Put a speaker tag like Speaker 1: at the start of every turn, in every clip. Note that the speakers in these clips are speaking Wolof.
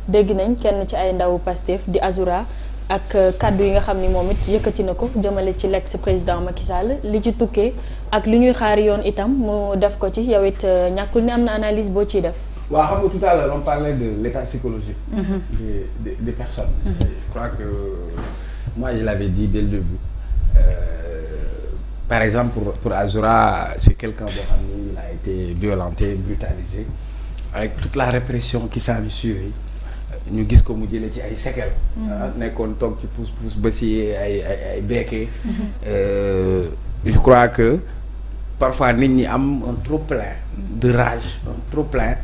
Speaker 1: dégg nañ kenn ci ay ndawu Pastef di Azoura ak kaddu yi nga xam ni moom it yëkkati na ko jëmale ci l'ex président Macky Sall li ci tukkee ak li ñuy xaar yoon itam mu def ko ci yow it ñàkkul ni am na analyse boo ciy def.
Speaker 2: waaw xam nga tout à l'heure on parlait de l'état psychologique. des personnes. Je crois que moi je l'avais dit dès le début. Par exemple pour Azoura c'est quelqu'un boo xam ni il a été violenté brutalisé avec toute la répression qui s'en est suivie. ñu gis ko mu jëlee ci ay séquelles. nekkoon toog ci pousse ba si ay beekee. Je crois que parfois nit ñi am un trop plein de rage un trop plein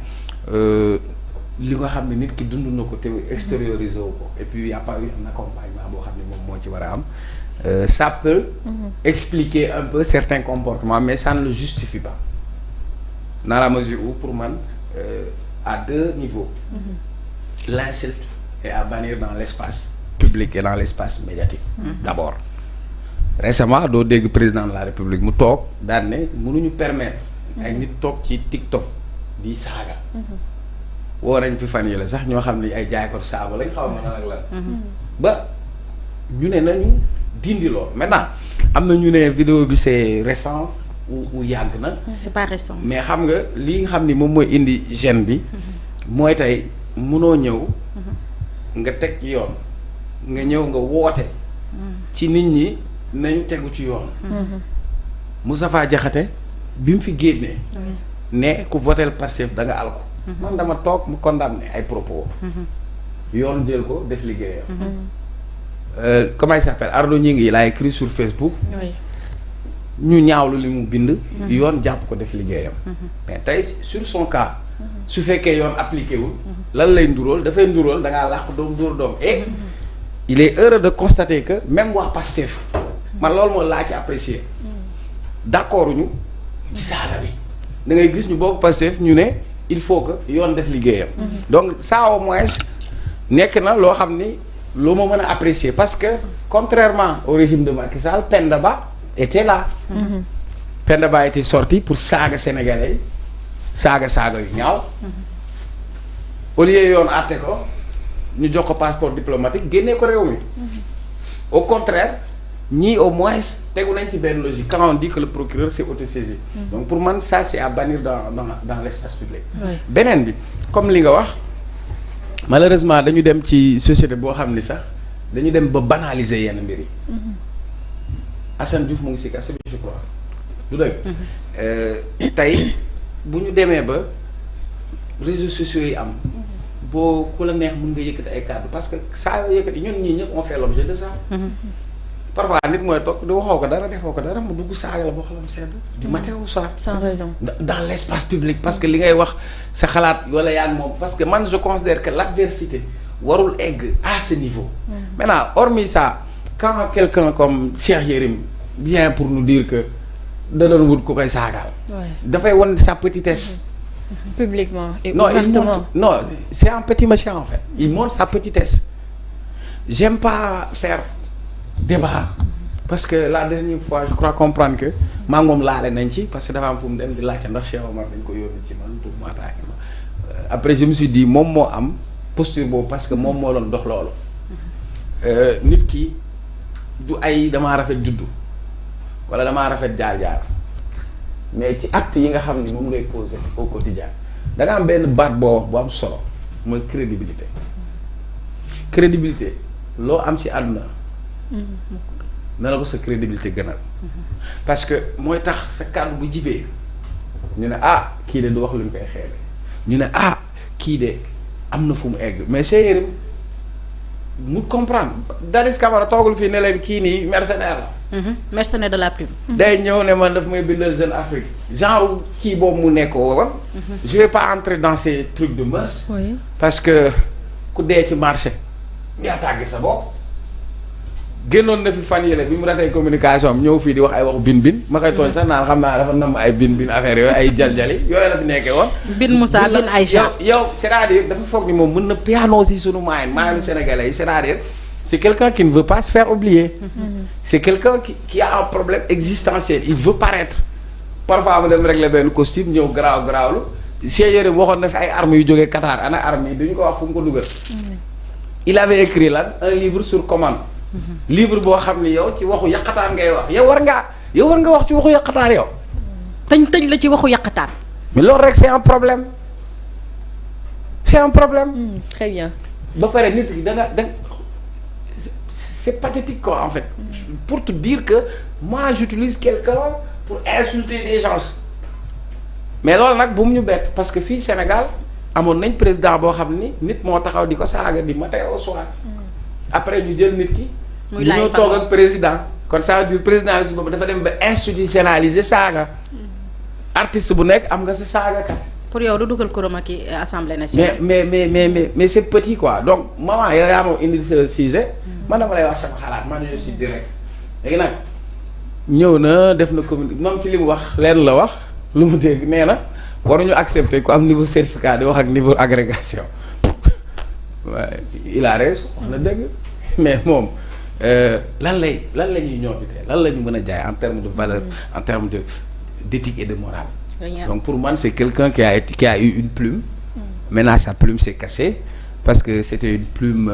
Speaker 2: li nga xam ne nit ki dund na ko te extérioriser wu ko et puis y a pas eu un accompagnement boo xam ne moom moo ci war a am. Ça peut expliquer un peu certains comportements mais ça ne le justifie pas dans la mesure où pour man à deux niveaux. L'insulte est à bannir dans l'espace public et dans l'espace médiatique. D'abord récemment doo dégg président de la République mu toog daan ne mënuñu permettre ay nit toog ci TikTok di saaga. woo nañ fi fan yi la sax ñoo xam ne ay jaay ko saaga lañ xaw ma nan ak lan. ba ñu ne nañu dindi lool maintenant am na ñu ne vidéo bi c'est récent ou yàgg na.
Speaker 3: c'est pas récent.
Speaker 2: mais xam nga li nga xam ni moom mooy indi gêne bi. mooy tey mënoo ñëw. nga teg ci yoon. nga ñëw nga woote. ci nit ñi nañu tegu ci yoon. Moustapha Diakhaté bi mu fi génnee. ne ku votel Pastef da nga alko man dama toog mu condamné ay propos. yoon jël ko def liggéeyam. Comment il s'appelle Ardo Gningue il a écrit sur Facebook. ñu ñaawlu li mu bind. yoon jàpp ko def liggéeyam. mais tey sur son cas. su fekkee yoon appliqué wul. lan lay nduróol dafay nduróol da ngaa làq doom dóor doom et il est heureux de constater que même waa Pastef man loolu moo laa ci apprécier d'accord ñu ci saaga bi da ngay gis ñu bokk Pastef ñu ne il faut que yoon def liggéeyam. donc ça au moins nekk na loo xam ni loo ma mën a apprécier parce que contrairement au régime de Macky Sall Penda Ba était là. Penda Ba était sorti pour saaga sénégalais yi saaga yu ñaaw. au lieu yoon àtte ko ñu jox ko passeport diplomatique génnee ko réew mi. au contraire ñii au moins tegu nañ ci benn logique quand on dit que le procureur s'est autosaisi. donc pour man ça c'est à bannir dans l'espace public. beneen bi comme li nga wax malheureusement dañu dem ci société boo xam ni sax dañu dem ba banaliser yenn mbir yi. Assane Diouf mu ngi si kaso bi je crois du dëgg. tey bu ñu demee ba réseaux sociaux yi am. boo ku la neex mën nga yëkkati ay kàddu parce que saa yoo yëkkati ñun ñii ñëpp on fait l'objet de ça. parfois nit mooy toog di waxoo ko dara defoo ko dara mu dugg saaga la boo xalam sedd. du matin au soir.
Speaker 1: sans raison.
Speaker 2: dans l'espace public parce que li ngay wax sa xalaat wala yaa ngi moom parce que man je considère que l'adversité warul egg à ce niveau. maintenant hormis ça quand quelqu'un comme Cheikh Yérim vient pour nous dire que da doon wut ku koy saagaal. dafay won sa petitesse.
Speaker 1: publiquement et
Speaker 2: non,
Speaker 1: ouvertement.
Speaker 2: Non, c'est un petit machin en fait. Il montre sa petitesse. J'aime pas faire débat parce que la dernière fois je crois comprendre que maa moom laale nañ ci parce que dafa am fu mu dem di laajte ndax Cheikh Omar dañ ko yónni ci man pour mu attaqué ma après je me suis dit moom moo am posture boobu parce que moom moo doon dox loolu. nit ki du ay damaa rafet juddu wala damaa rafet jaar-jaar. mais ci acte yi nga xam ni moom ngay poser au quotidien da nga am benn baat boo wax bu am solo mooy crédibilité loo am ci àdduna na la ko sa crédibilité gënal parce que mooy tax sa kàddu bu jibee ñu ne kii de du wax lu ñu koy xeebe ñu ne kii de am na fu mu egg mais Cheikh Yérim mu comprendre Dadis Camara toogul fii ne leen kii nii mercenaire la.
Speaker 3: mercenaire de la plume.
Speaker 2: day ñëw ne man daf may bindal Jeune Afrique genre kii boobu mu nekk woon. je vais pas entrer dans ces trucs de mœurs.
Speaker 1: Oui.
Speaker 2: parce que ku dee ci marché yaa tàgge sa bopp. génnoon na fi fan yële bi mu ratee communication am ñëw fii di wax ay waxu bin ma koy tooñ sax naan xam naa dafa nam ay bin affaire yooyu ay jaljali yooyu la fi nekkee woon.
Speaker 3: bin Moussa bin Aïcha
Speaker 2: yow c'est-à-dire dafa foog ni moom mën na piano si sunu maayu sénégalais yi c'est-à-dire c'est quelqu'un qui ne veut pas se faire oublier. c'est quelqu'un qui a un problème existentiel il veut paraître. parfois mu dem régler benn costume ñëw garaawlu Cheikh Yérim waxoon na fi ay armes yu jógee Qatar ana armes yi duñu ko wax fu mu ko dugal. il avait écrit lan un livre sur commande. livre boo xam ne yow ci waxu yàqataan ngay wax yow war nga wax ci waxu yàqataan yow.
Speaker 3: tëj la ci waxu yàqataan.
Speaker 2: mais loolu rek c'est un problème. c'est un problème.
Speaker 1: Très bien.
Speaker 2: ba pare nit ki da nga c'est pathétique quoi en fait. pour te dire que moi j'utilise quelqu'un pour insulter des gens. mais loolu nag bu mu ñu bett parce que fii Sénégal amoon nañ président boo xam ni nit moo taxaw di ko saaga di matin au soir. après ñu jël nit ki. muy ñëw toog ak président. kon ça veut dire président bi si boobu dafa dem ba institutionnaliser saaga. artiste bu nekk am nga sa saaga kat.
Speaker 3: pour yow du dugal kuréel ak assemblée nationale.
Speaker 2: mais c'est petit quoi donc maman yow yaa ma indi sa sujet. man dama lay wax sama xalaat man je suis direct. léegi nag ñëw na def na commune moom ci li mu wax leen la wax lu mu dégg nee na waruñu accepter ku am niveau certificat di wax ak niveau agrégation waaye il a raison wax na dëgg mais moom lan la ñuy ñoobitee lan la ñu mën a jaay en termes de valeur en termes de d'éthique et de morale. Donc pour moi c'est quelqu'un qui a eu une plume. Maintenant sa plume s'est cassée parce que c'était une plume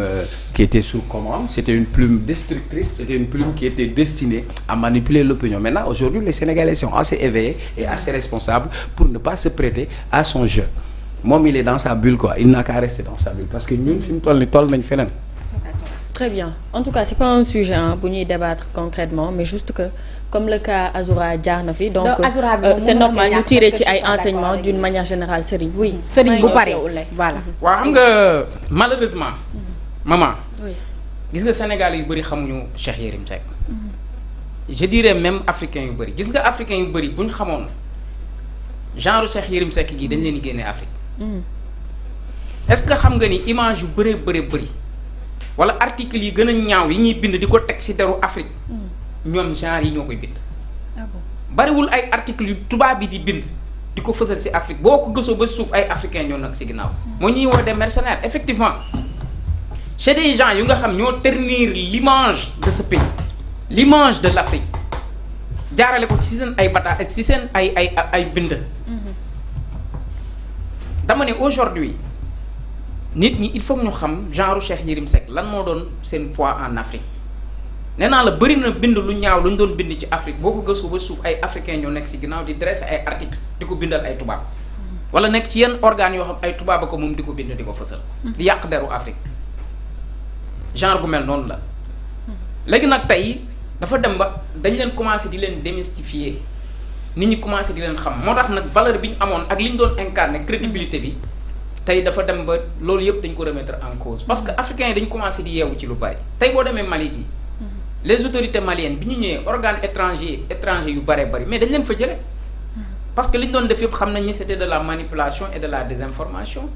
Speaker 2: qui était sous commande, c'était une plume destructrice, c'était une plume qui était destinée à manipuler l'opinion. Maintenant aujourd'hui les Sénégalais sont assez éveillés et assez responsables pour ne pas se prêter à son jeu. Moom il est dans sa bulle quoi, il n'a qu'à rester dans sa bulle parce que ñun fi mu toll ni toll nañ feneen.
Speaker 1: Très bien. En tout cas, c'est pas un sujet bu ñuy débattre concrètement, mais juste que comme le cas Azoura jaar na fi donc c'est normal ñu tirer ci ay enseignements d'une manière générale Serigne. Oui.
Speaker 3: Serigne bu pare voilà.
Speaker 4: waaw xam nga malheureusement. maman.
Speaker 1: Oui.
Speaker 4: gis nga Sénégal yu bëri xamuñu Cheikh Yérim Seck. je dirais même africains yu bëri gis nga africains yu bëri bu ñu xamoon genre Cheikh Yérim Seck gi dañ leen di génne Afrique. est-ce que xam nga ni image yu bëree bëri. wala article yi gën a ñaaw yi ñuy bind di ko teg ci deru Afrique ñoom genre yi ñoo koy bind. bariwul ay article yu tubaab bi di bind di ko fësal ci Afrique boo ko gësoo ba suuf ay africains ñoo nag ci ginnaaw. moo ñuy wax des mercenaires effectivement c'est des gens yu nga xam ñoo ternir l'image de ce pays l'image de l'Afrique jaarale ko ci seen ay bataille ci seen ay bind. dama ne aujourd'hui nit ñi il faut ñu xam genre Cheikh Yérim Seck lan moo doon seen poids en Afrique nee naa la bëri na bind lu ñaaw lu ñu doon bind ci Afrique boo ko gëstu ba suuf ay africains ñoo nekk ci ginnaaw di dresser ay articles di ko bindal ay tubaab wala nekk ci yenn organes yoo xam ay tubaab ko moom di ko bind di ko fësal. di yàq deru Afrique genre gu mel noonu la. léegi nag tey dafa dem ba dañ leen commencer di leen démystifier nit ñi commencer di leen xam moo tax nag valeur bi ñu amoon ak li ñu doon incarner crédibilité bi. tey dafa dem ba loolu yëpp dañ ko remettre en cause parce que africains yi dañ commencé di yeewu ci lu bari tey boo demee Mali gi les autorités maliennes bi ñu ñëwee organes étrangers yu bari mais dañ leen fa jële parce que li ñu doon def yëpp xam nañ ni c'était de la manipulation et de la désinformation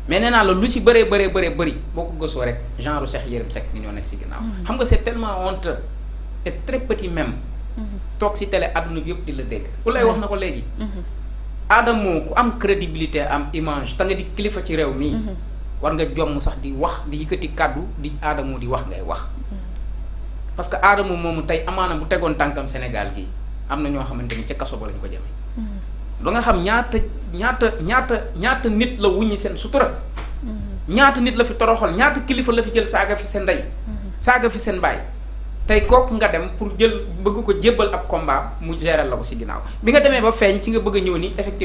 Speaker 4: mais nee naa la lu ci bëree bëri boo ko gëstoo rek genre Cheikh Yérim Seck gi ñoo nekk ci ginnaaw. xam nga c'est tellement honteux et très petit même. toog ci télé adduna bi yëpp di la dégg. ku lay wax na ko léegi. Adamo ku am crédibilité am image te nga di kilifa ci réew mi. war nga jomm sax di wax di yëkkati kàddu di Adamo di wax ngay wax. parce que Adamo moomu tey amaana bu tegoon tànkam Sénégal gi am na ñoo xamante ni ca kaso ba lañ ko jëmee. da nga xam ñaata nit la wuññi seen sutura. ñaata nit la fi toroxal ñaata kilifa la fi jël saaga fi seen ndey. saaga fi seen baay. tey kooku nga dem pour bëgg ko jébbal ab combat mu gérer la ko ci ginnaaw bi nga demee ba feeñ ci nga bëgg a ñëw ni effectivement